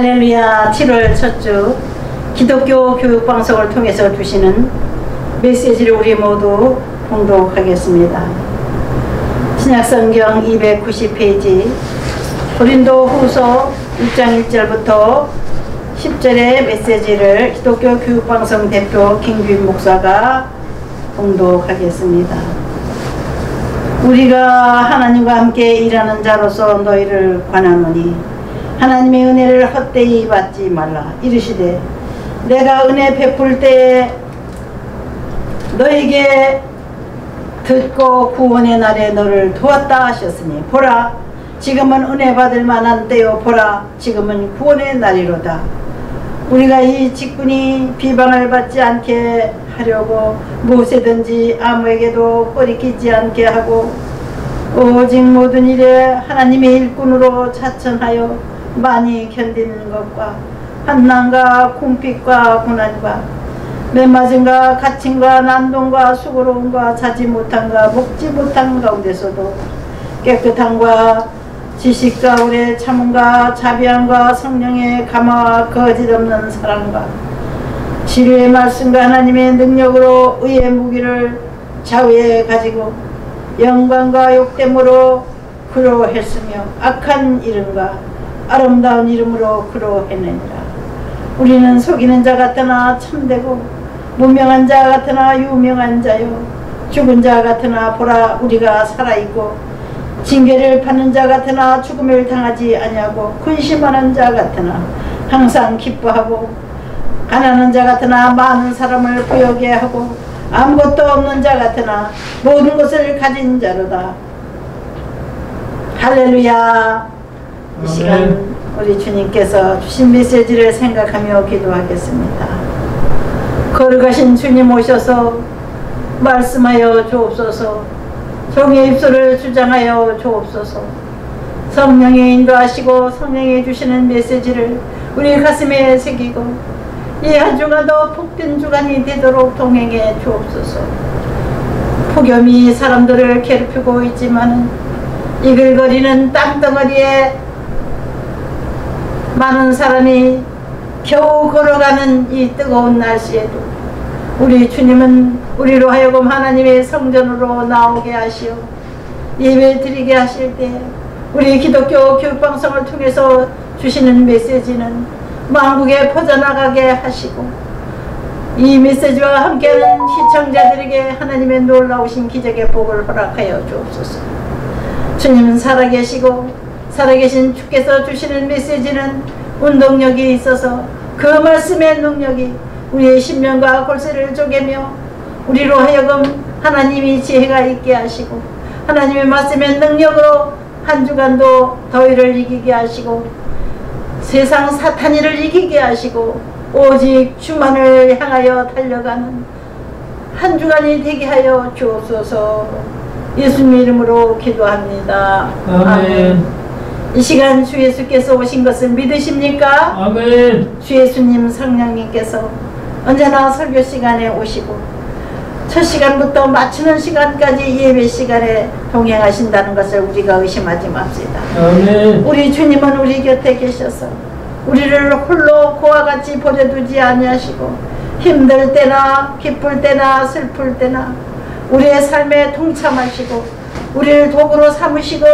할렐루야. 7월 첫 주 기독교 교육방송을 통해서 주시는 메시지를 우리 모두 봉독하겠습니다. 신약성경 290페이지 고린도후서 6장 1절부터 10절의 메시지를 기독교 교육방송 대표 김규인 목사가 봉독하겠습니다. 우리가 하나님과 함께 일하는 자로서 너희를 권하노니 하나님의 은혜를 헛되이 받지 말라. 이르시되 내가 은혜 베풀 때에 너에게 듣고 구원의 날에 너를 도왔다 하셨으니 보라 지금은 은혜 받을 만한 때요 보라 지금은 구원의 날이로다. 우리가 이 직분이 비방을 받지 않게 하려고 무엇이든지 아무에게도 꺼리끼지 않게 하고 오직 모든 일에 하나님의 일꾼으로 자천하여 많이 견디는 것과 환난과 궁핍과 고난과 맨맞음과 갇힘과 난동과 수고로움과 자지 못함과 먹지 못한 가운데서도 깨끗함과 지식과 오래 참음과 자비함과 성령의 감화와 거짓없는 사랑과 진리의 말씀과 하나님의 능력으로 의의 무기를 좌우에 가지고 영광과 욕됨으로 그로 했으며 악한 이름과 아름다운 이름으로 그로 해내니라. 우리는 속이는 자 같으나 참되고 무명한 자 같으나 유명한 자요 죽은 자 같으나 보라 우리가 살아있고 징계를 받는 자 같으나 죽음을 당하지 아니하고 근심하는 자 같으나 항상 기뻐하고 가난한 자 같으나 많은 사람을 부여게 하고 아무것도 없는 자 같으나 모든 것을 가진 자로다. 할렐루야. 이 시간 우리 주님께서 주신 메시지를 생각하며 기도하겠습니다. 거룩하신 주님 오셔서 말씀하여 주옵소서. 종의 입술을 주장하여 주옵소서. 성령이 인도하시고 성령이 주시는 메시지를 우리 가슴에 새기고 이 한 주간도 복된 주간이 되도록 동행해 주옵소서. 폭염이 사람들을 괴롭히고 있지만 이글거리는 땅덩어리에 많은 사람이 겨우 걸어가는 이 뜨거운 날씨에도 우리 주님은 우리로 하여금 하나님의 성전으로 나오게 하시어 예배 드리게 하실 때 우리 기독교 교육방송을 통해서 주시는 메시지는 만국에 퍼져나가게 하시고 이 메시지와 함께하는 시청자들에게 하나님의 놀라우신 기적의 복을 허락하여 주옵소서. 주님은 살아계시고 살아계신 주께서 주시는 메시지는 운동력이 있어서 그 말씀의 능력이 우리의 심령과 골세를 쪼개며 우리로 하여금 하나님이 지혜가 있게 하시고 하나님의 말씀의 능력으로 한 주간도 더위를 이기게 하시고 세상 사탄이를 이기게 하시고 오직 주만을 향하여 달려가는 한 주간이 되게 하여 주옵소서. 예수님 이름으로 기도합니다. 아멘. 이 시간 주 예수께서 오신 것을 믿으십니까? 아멘. 주 예수님 성령님께서 언제나 설교 시간에 오시고 첫 시간부터 맞추는 시간까지 예배 시간에 동행하신다는 것을 우리가 의심하지 맙시다. 아멘. 우리 주님은 우리 곁에 계셔서 우리를 홀로 그와 같이 버려두지 아니하시고 힘들 때나 기쁠 때나 슬플 때나 우리의 삶에 동참하시고 우리를 도구로 삼으시고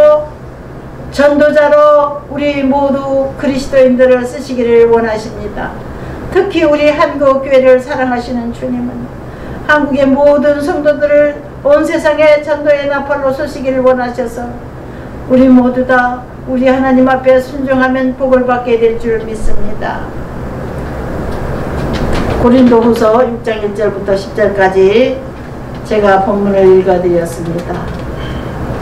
전도자로 우리 모두 그리스도인들을 쓰시기를 원하십니다. 특히 우리 한국교회를 사랑하시는 주님은 한국의 모든 성도들을 온 세상에 전도의 나팔로 쏘시기를 원하셔서 우리 모두 다 우리 하나님 앞에 순종하면 복을 받게 될 줄 믿습니다. 고린도후서 6장 1절부터 10절까지 제가 본문을 읽어드렸습니다.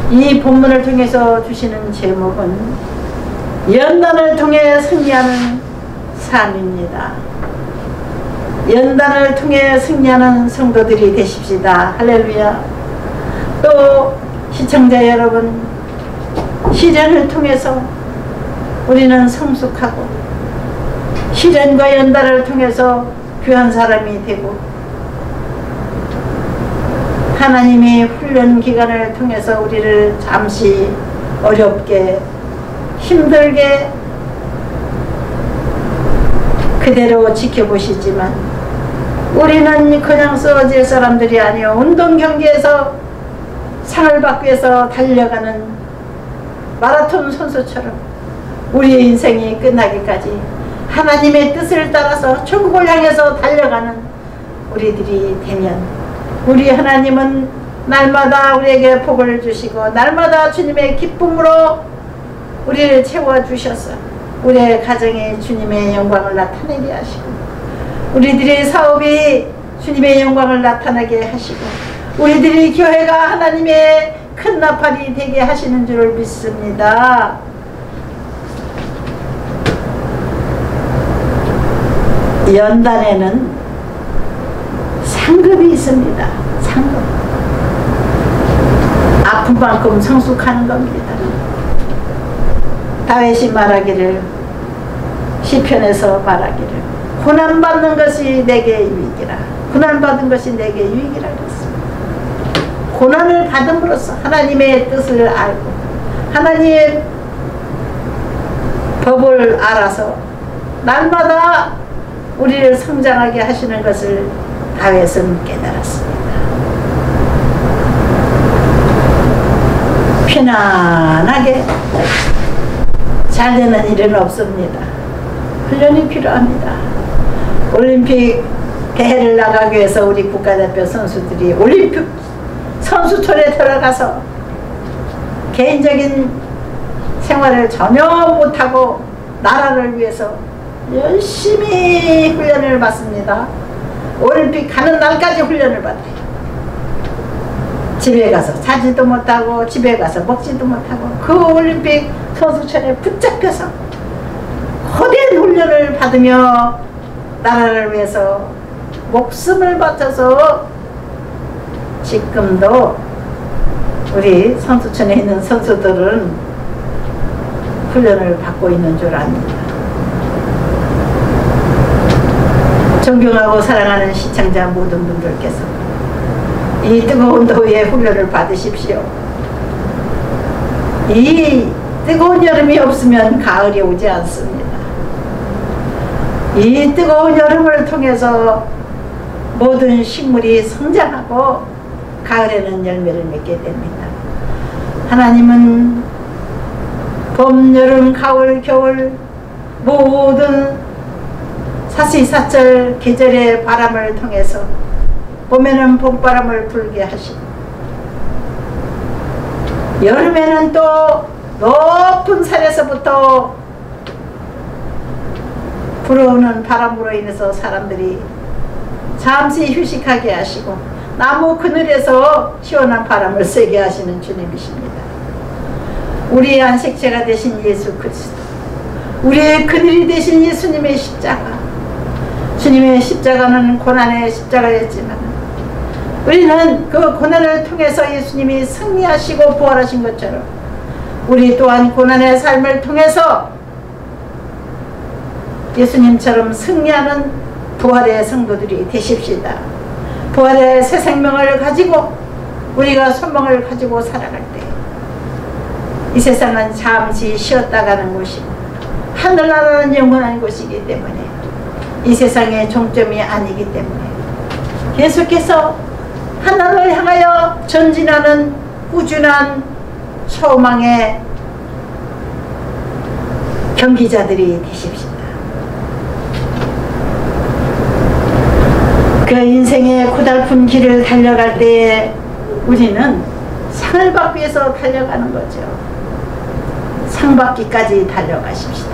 이 본문을 통해서 주시는 제목은 연단을 통해 승리하는 삶입니다. 연단을 통해 승리하는 성도들이 되십시다. 할렐루야. 또 시청자 여러분, 시련을 통해서 우리는 성숙하고 시련과 연단을 통해서 귀한 사람이 되고 하나님이 훈련 기간을 통해서 우리를 잠시 어렵게 힘들게 그대로 지켜보시지만 우리는 그냥 쓰러질 사람들이 아니요 운동 경기에서 상을 받기 위해서 달려가는 마라톤 선수처럼 우리의 인생이 끝나기까지 하나님의 뜻을 따라서 천국을 향해서 달려가는 우리들이 되면 우리 하나님은 날마다 우리에게 복을 주시고 날마다 주님의 기쁨으로 우리를 채워주셔서 우리의 가정에 주님의 영광을 나타내게 하시고 우리들의 사업이 주님의 영광을 나타나게 하시고 우리들의 교회가 하나님의 큰 나팔이 되게 하시는 줄을 믿습니다. 연단에는 상급이 있습니다. 상급. 아픈 만큼 성숙하는 겁니다. 다윗이 말하기를 시편에서 말하기를 고난받는 것이 내게 유익이라 고난받은 것이 내게 유익이라 그랬습니다. 고난을 받음으로써 하나님의 뜻을 알고 하나님의 법을 알아서 날마다 우리를 성장하게 하시는 것을 다윗은 깨달았습니다. 편안하게 잘 되는 일은 없습니다. 훈련이 필요합니다. 올림픽 대회를 나가기 위해서 우리 국가대표 선수들이 올림픽 선수촌에 들어가서 개인적인 생활을 전혀 못하고 나라를 위해서 열심히 훈련을 받습니다. 올림픽 가는 날까지 훈련을 받아요. 집에 가서 자지도 못하고 집에 가서 먹지도 못하고 그 올림픽 선수촌에 붙잡혀서 거대한 훈련을 받으며 나라를 위해서 목숨을 바쳐서 지금도 우리 선수촌에 있는 선수들은 훈련을 받고 있는 줄 압니다. 존경하고 사랑하는 시청자 모든 분들께서 이 뜨거운 더위에 훈련을 받으십시오. 이 뜨거운 여름이 없으면 가을이 오지 않습니다. 이 뜨거운 여름을 통해서 모든 식물이 성장하고 가을에는 열매를 맺게 됩니다. 하나님은 봄, 여름, 가을, 겨울 모든 사시사철 계절의 바람을 통해서 봄에는 봄바람을 불게 하시고 여름에는 또 높은 산에서부터 불어오는 바람으로 인해서 사람들이 잠시 휴식하게 하시고 나무 그늘에서 시원한 바람을 쐬게 하시는 주님이십니다. 우리의 안식처가 되신 예수 그리스도, 우리의 그늘이 되신 예수님의 십자가, 주님의 십자가는 고난의 십자가였지만 우리는 그 고난을 통해서 예수님이 승리하시고 부활하신 것처럼 우리 또한 고난의 삶을 통해서 예수님처럼 승리하는 부활의 성도들이 되십시다. 부활의 새 생명을 가지고 우리가 소망을 가지고 살아갈 때 이 세상은 잠시 쉬었다 가는 곳이고 하늘나라는 영원한 곳이기 때문에 이 세상의 종점이 아니기 때문에 계속해서 하나님을 향하여 전진하는 꾸준한 소망의 경기자들이 되십시다. 그 인생의 고달픈 길을 달려갈 때에 우리는 상을 받기 위해서 달려가는 거죠. 상 받기까지 달려가십시다.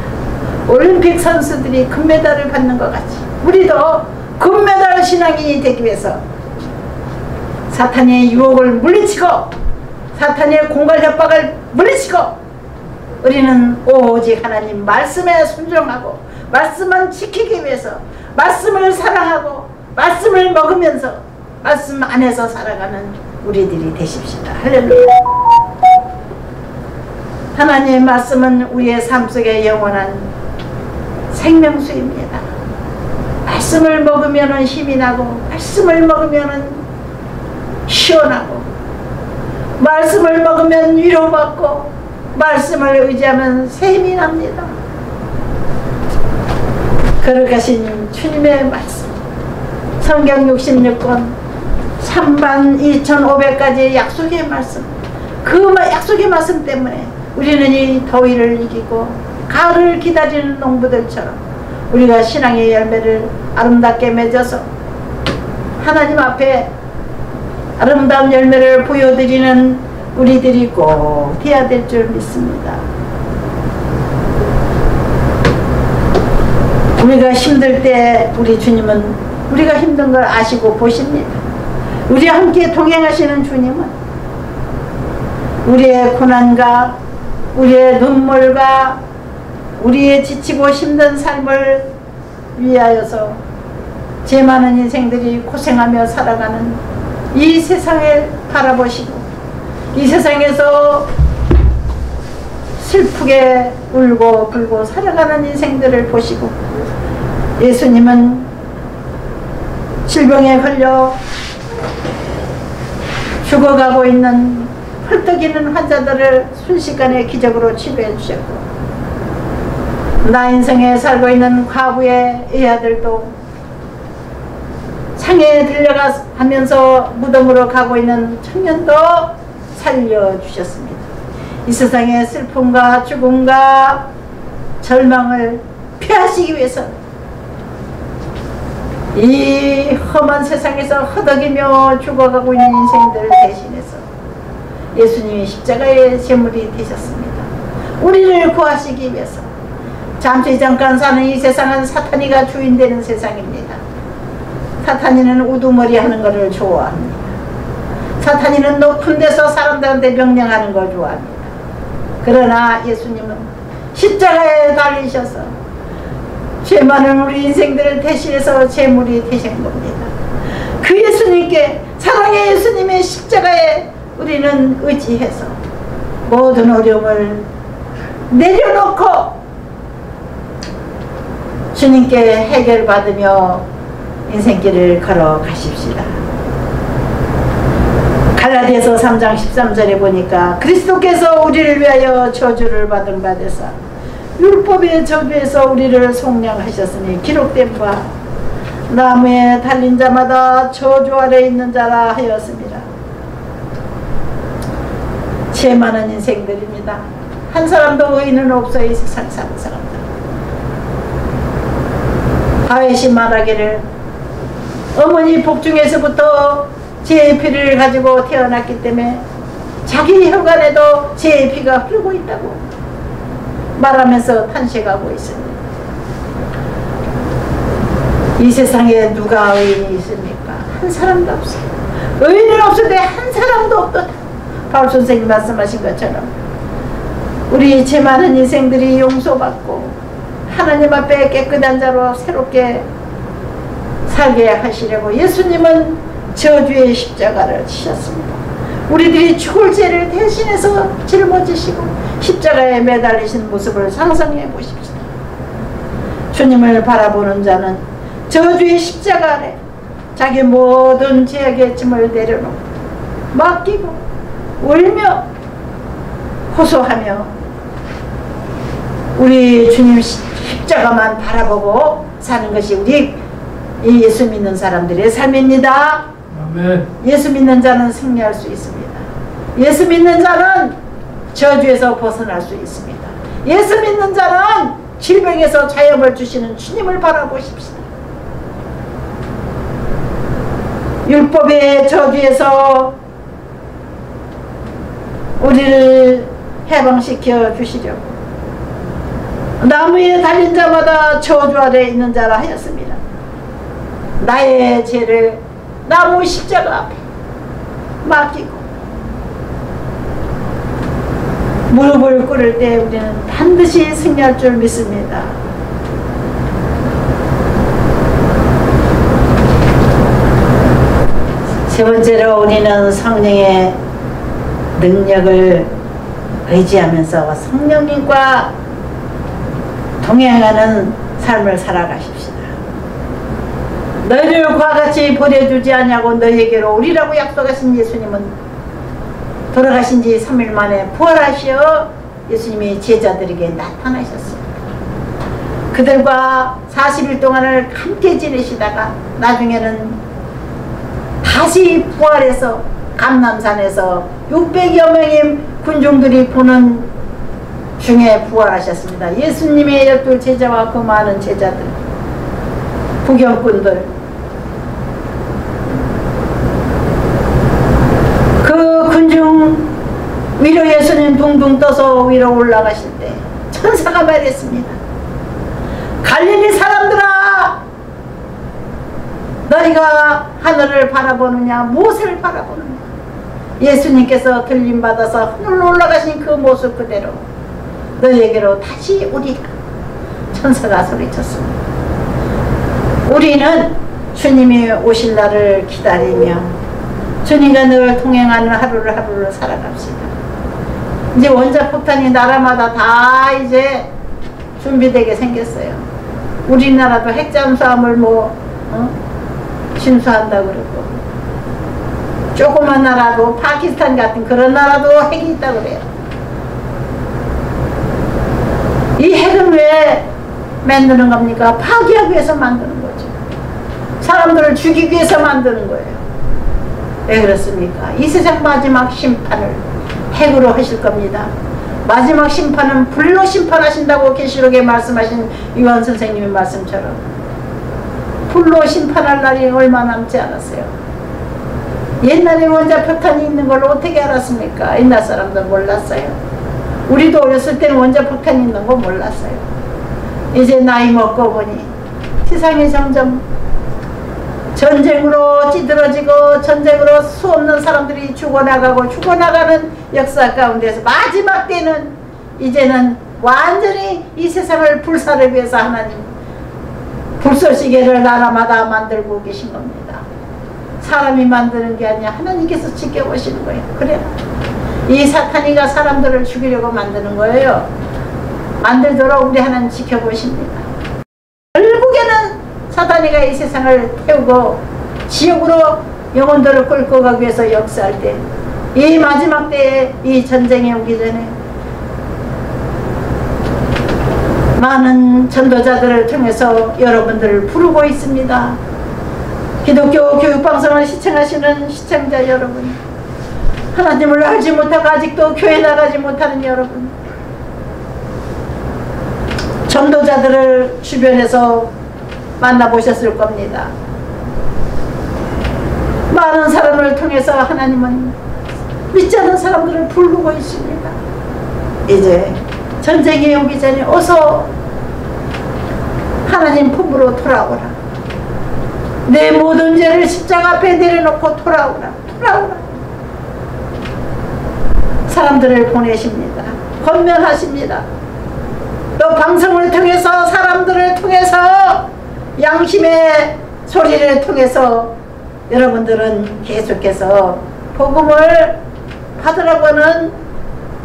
올림픽 선수들이 금메달을 받는 것 같이 우리도 금메달 신앙인이 되기 위해서 사탄의 유혹을 물리치고 사탄의 공갈 협박을 물리치고 우리는 오직 하나님 말씀에 순종하고 말씀만 지키기 위해서 말씀을 사랑하고 말씀을 먹으면서 말씀 안에서 살아가는 우리들이 되십시다. 할렐루야. 하나님의 말씀은 우리의 삶 속에 영원한 생명수입니다. 말씀을 먹으면 힘이 나고 말씀을 먹으면 시원하고 말씀을 먹으면 위로받고 말씀을 의지하면 새 힘이 납니다. 걸어가신 주님의 말씀, 성경 66권 32,500가지의 약속의 말씀, 그 약속의 말씀 때문에 우리는 이 더위를 이기고 가을을 기다리는 농부들처럼 우리가 신앙의 열매를 아름답게 맺어서 하나님 앞에 아름다운 열매를 보여드리는 우리들이 꼭 되어야 될 줄 믿습니다. 우리가 힘들 때 우리 주님은 우리가 힘든 걸 아시고 보십니다. 우리와 함께 동행하시는 주님은 우리의 고난과 우리의 눈물과 우리의 지치고 힘든 삶을 위하여서 죄 많은 인생들이 고생하며 살아가는 이 세상을 바라보시고 이 세상에서 슬프게 울고 불고 살아가는 인생들을 보시고 예수님은 질병에 걸려 죽어가고 있는 헐떡이는 환자들을 순식간에 기적으로 치료해 주셨고 나 인생에 살고 있는 과부의 이 아들도 상해에 들려가면서 무덤으로 가고 있는 청년도 살려주셨습니다. 이 세상의 슬픔과 죽음과 절망을 피하시기 위해서 이 험한 세상에서 허덕이며 죽어가고 있는 인생들을 대신해서 예수님이 십자가의 제물이 되셨습니다. 우리를 구하시기 위해서. 잠시 잠깐 사는 이 세상은 사탄이가 주인되는 세상입니다. 사탄이는 우두머리 하는 것을 좋아합니다. 사탄이는 높은 데서 사람들한테 명령하는 걸 좋아합니다. 그러나 예수님은 십자가에 달리셔서 죄 많은 우리 인생들을 대신해서 제물이 되신 겁니다. 그 예수님께, 사랑의 예수님의 십자가에 우리는 의지해서 모든 어려움을 내려놓고 주님께 해결받으며 인생길을 걸어가십시다. 갈라디아서 3장 13절에 보니까 그리스도께서 우리를 위하여 저주를 받은 바 되사 율법의 저주에서 우리를 속량하셨으니 기록된 바 나무에 달린 자마다 저주 아래 있는 자라 하였습니다. 죄 많은 인생들입니다. 한 사람도 의인은 없어 이 세상 사는 사람들. 다윗이 말하기를 어머니 복중에서부터 제 피를 가지고 태어났기 때문에 자기 혈관에도 제 피가 흐르고 있다고 말하면서 탄식하고 있습니다. 이 세상에 누가 의인이 있습니까? 한 사람도 없어요. 의인은 없을 때 한 사람도 없다. 바울 선생님 말씀하신 것처럼 우리 죄 많은 인생들이 용서받고 하나님 앞에 깨끗한 자로 새롭게 살게 하시려고 예수님은 저주의 십자가를 지셨습니다. 우리들이 죽을 죄를 대신해서 짊어지시고 십자가에 매달리신 모습을 상상해 보십시오. 주님을 바라보는 자는 저주의 십자가 아래 자기 모든 죄악의 짐을 내려놓고 맡기고 울며 호소하며 우리 주님 십자가만 바라보고 사는 것이 우리 이 예수 믿는 사람들의 삶입니다. 아멘. 예수 믿는 자는 승리할 수 있습니다. 예수 믿는 자는 저주에서 벗어날 수 있습니다. 예수 믿는 자는 질병에서 자유를 주시는 주님을 바라보십시오. 율법의 저주에서 우리를 해방시켜 주시려고 나무에 달린 자마다 저주 아래 있는 자라 하였습니다. 나의 죄를 나무 십자가 앞에 맡기고 무릎을 꿇을 때 우리는 반드시 승리할 줄 믿습니다. 세 번째로 우리는 성령의 능력을 의지하면서 성령님과 동행하는 삶을 살아가십시다. 너희를 그와 같이 버려주지 않냐고 너희에게로 오리라고 약속하신 예수님은 돌아가신 지 3일 만에 부활하시어 예수님이 제자들에게 나타나셨습니다. 그들과 40일 동안을 함께 지내시다가 나중에는 다시 부활해서 감람산에서 600여 명의 군중들이 보는 중에 부활하셨습니다. 예수님의 12 제자와 그 많은 제자들, 구경꾼들, 그 군중 위로 예수님 둥둥 떠서 위로 올라가실 때 천사가 말했습니다. 갈릴리 사람들아, 너희가 하늘을 바라보느냐, 무엇을 바라보느냐. 예수님께서 들림받아서 하늘로 올라가신 그 모습 그대로 너희에게로 다시 오리라. 천사가 소리쳤습니다. 우리는 주님이 오실 날을 기다리며 주님과 늘 통행하는 하루를 살아갑시다. 이제 원자폭탄이 나라마다 다 이제 준비되게 생겼어요. 우리나라도 핵잠수함을 신수한다 그러고, 조그만 나라도 파키스탄 같은 그런 나라도 핵이 있다고 그래요. 이 핵은 왜 만드는 겁니까? 파괴하기 위해서 만드는 거죠. 사람들을 죽이기 위해서 만드는 거예요. 왜 그렇습니까? 이 세상 마지막 심판을 핵으로 하실 겁니다. 마지막 심판은 불로 심판하신다고 계시록에 말씀하신 요한 선생님의 말씀처럼 불로 심판할 날이 얼마 남지 않았어요. 옛날에 원자폭탄이 있는 걸 어떻게 알았습니까? 옛날 사람들 몰랐어요. 우리도 어렸을 때는 원자폭탄이 있는 거 몰랐어요. 이제 나이 먹고 보니 세상이 점점 전쟁으로 찌들어지고 전쟁으로 수없는 사람들이 죽어나가는 역사 가운데서 마지막 때는 이제는 완전히 이 세상을 불사를 위해서 하나님 불쏘시개를 나라마다 만들고 계신 겁니다. 사람이 만드는 게 아니라 하나님께서 지켜보시는 거예요. 그래, 이 사탄이가 사람들을 죽이려고 만드는 거예요. 만들도록 우리 하나님 지켜보십니다. 결국에는 사탄이가 이 세상을 태우고 지옥으로 영혼들을 끌고 가기 위해서 역사할 때, 이 마지막 때에 이 전쟁이 오기 전에 많은 전도자들을 통해서 여러분들을 부르고 있습니다. 기독교 교육방송을 시청하시는 시청자 여러분, 하나님을 알지 못하고 아직도 교회 나가지 못하는 여러분, 전도자들을 주변에서 만나보셨을 겁니다. 많은 사람을 통해서 하나님은 믿지 않는 사람들을 부르고 있습니다. 이제 전쟁이 오기 전에 어서 하나님 품으로 돌아오라. 내 모든 죄를 십자가 앞에 내려놓고 돌아오라. 사람들을 보내십니다. 권면하십니다. 또 방송을 통해서, 사람들을 통해서, 양심의 소리를 통해서 여러분들은 계속해서 복음을 받으라고는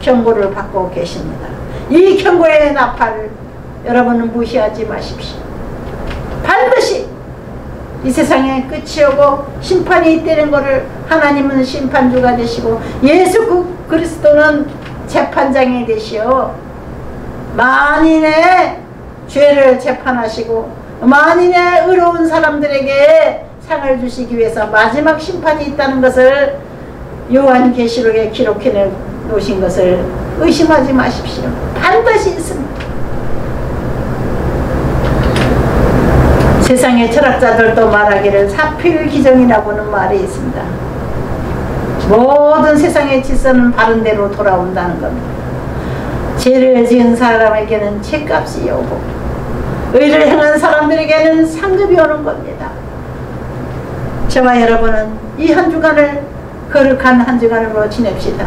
경고를 받고 계십니다. 이 경고의 나팔을 여러분은 무시하지 마십시오. 반드시 이 세상에 끝이 오고 심판이 있다는 것을, 하나님은 심판주가 되시고 예수 그리스도는 재판장이 되시어 만인의 죄를 재판하시고 만인의 의로운 사람들에게 상을 주시기 위해서 마지막 심판이 있다는 것을 요한계시록에 기록해 놓으신 것을 의심하지 마십시오. 반드시 있습니다. 세상의 철학자들도 말하기를 사필기정이라고는 말이 있습니다. 모든 세상의 질서는 바른 대로 돌아온다는 겁니다. 죄를 지은 사람에게는 죄값이 오고 의를 행한 사람들에게는 상급이 오는 겁니다. 저와 여러분은 이 한 주간을 거룩한 한 주간으로 지냅시다.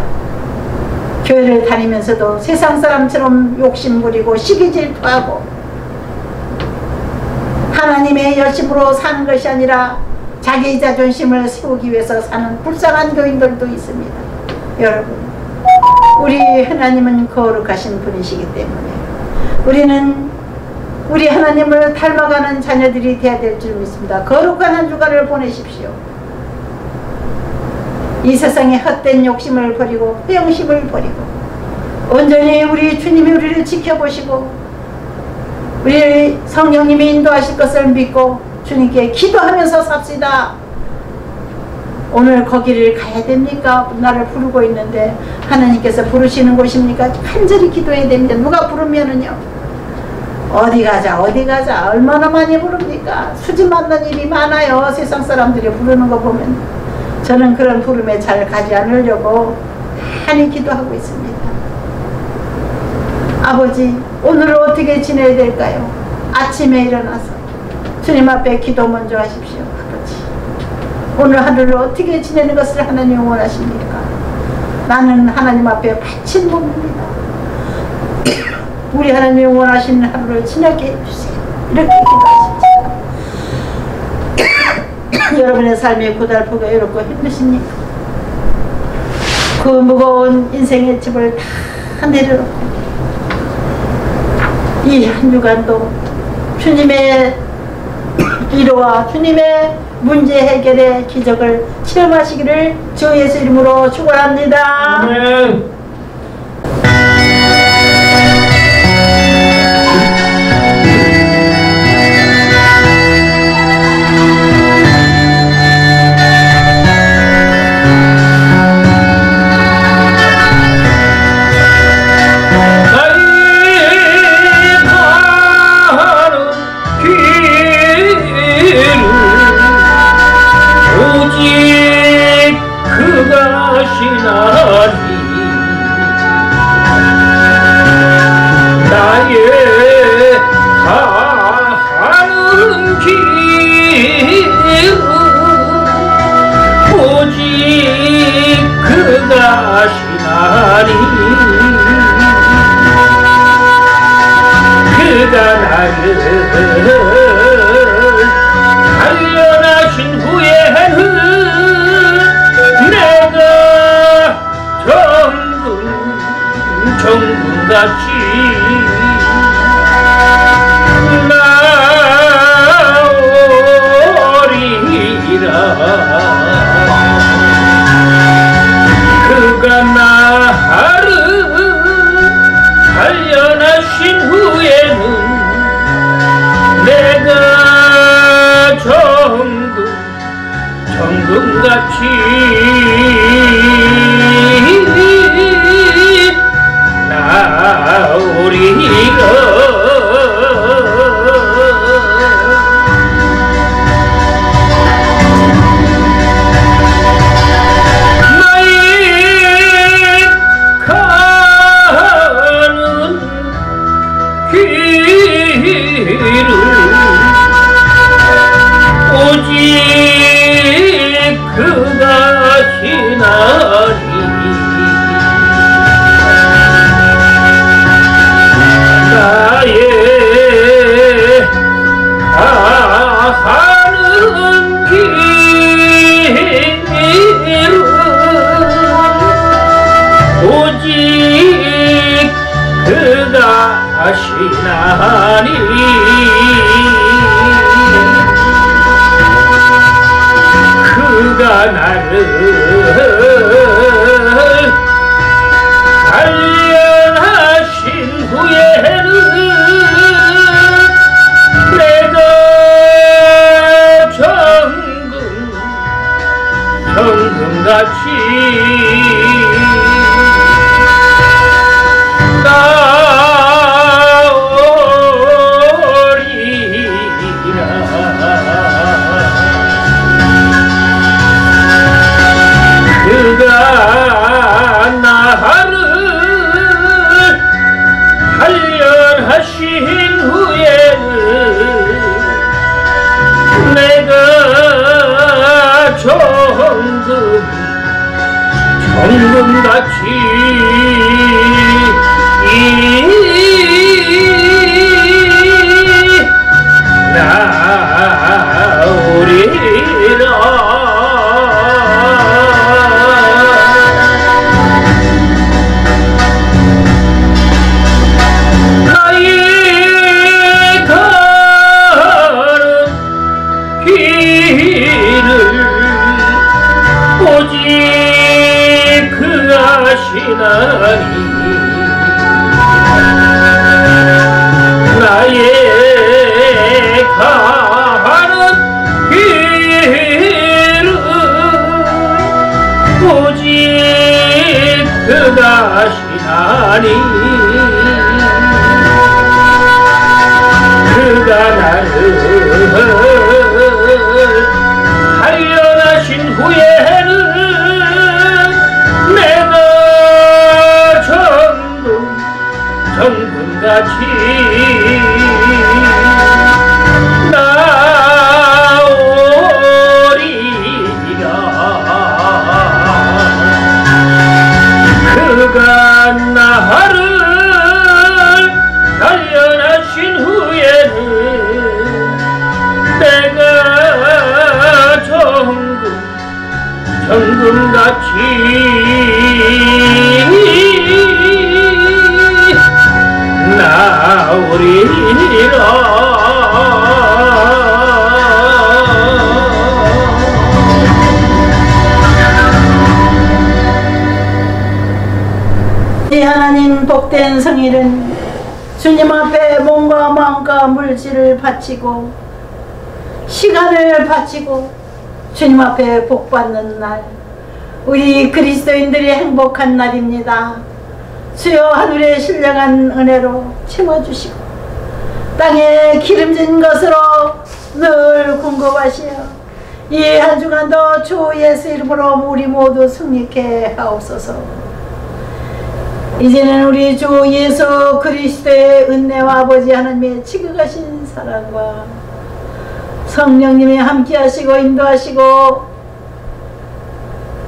교회를 다니면서도 세상 사람처럼 욕심부리고 시기 질투하고 하나님의 열심으로 사는 것이 아니라 자기 자존심을 세우기 위해서 사는 불쌍한 교인들도 있습니다. 여러분, 우리 하나님은 거룩하신 분이시기 때문에 우리는 우리 하나님을 닮아가는 자녀들이 되어야 될 줄 믿습니다. 거룩한 한 주간을 보내십시오. 이 세상의 헛된 욕심을 버리고 허영심을 버리고 온전히 우리 주님이 우리를 지켜보시고 우리 성령님이 인도하실 것을 믿고 주님께 기도하면서 삽시다. 오늘 거기를 가야 됩니까? 나를 부르고 있는데 하나님께서 부르시는 곳입니까? 간절히 기도해야 됩니다. 누가 부르면은요, 어디 가자 어디 가자 얼마나 많이 부릅니까? 수지 맞는 일이 많아요. 세상 사람들이 부르는 거 보면. 저는 그런 부름에 잘 가지 않으려고 많이 기도하고 있습니다. 아버지, 오늘을 어떻게 지내야 될까요? 아침에 일어나서 주님 앞에 기도 먼저 하십시오. 아버지, 오늘 하루를 어떻게 지내는 것을 하나님 원하십니까? 나는 하나님 앞에 바친 몸입니다. 우리 하나님 원하시는 하루를 지나게 해주세요. 이렇게 기도하시죠. 여러분의 삶이 고달프고 외롭고 힘드십니까? 그 무거운 인생의 집을 다 내려놓고 이 한 주간도 주님의 위로와 주님의 문제 해결의 기적을 체험하시기를 주 예수 이름으로 축원합니다. 아멘. 그가 나를 단련하신 후에는 내가 정금같이 나오리라. 그가 나를 단련하신 후에는 내가 정금같이 나오리라. 오직 그가 지나리. 나의 가는 길은 오직 그가 아시나니. 그가 나를 단련하신 후에는 내가 정금같이 그가 나를 단련하신 후에는 내가 정금같이 나오리라. 오직 그 아시나니. 나의 가는 길은 오직 그다시나니 그가 나를 살려나신 후에는 내가 정금같이 나오리라. 그가 나를 살려나신 후에는 내가 정금같이 나오리라. 이 하나님 복된 성일은 주님 앞에 몸과 마음과 물질을 바치고 시간을 바치고 주님 앞에 복받는 날, 우리 그리스도인들이 행복한 날입니다. 주여 하늘의 신령한 은혜로 채워주시고 땅에 기름진 것으로 늘 공급하시어 이 한 주간도 주 예수 이름으로 우리 모두 승리케 하옵소서. 이제는 우리 주 예수 그리스도의 은혜와 아버지 하나님의 지극하신 사랑과 성령님이 함께 하시고 인도하시고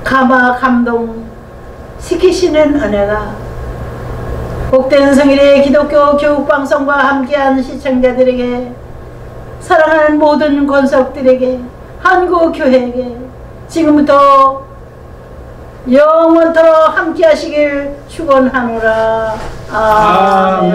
감동 시키시는 은혜가 복된 성일의 기독교 교육방송과 함께한 시청자들에게, 사랑하는 모든 권속들에게, 한국교회에게 지금부터 영원토록 함께 하시길 축원하노라. 아멘.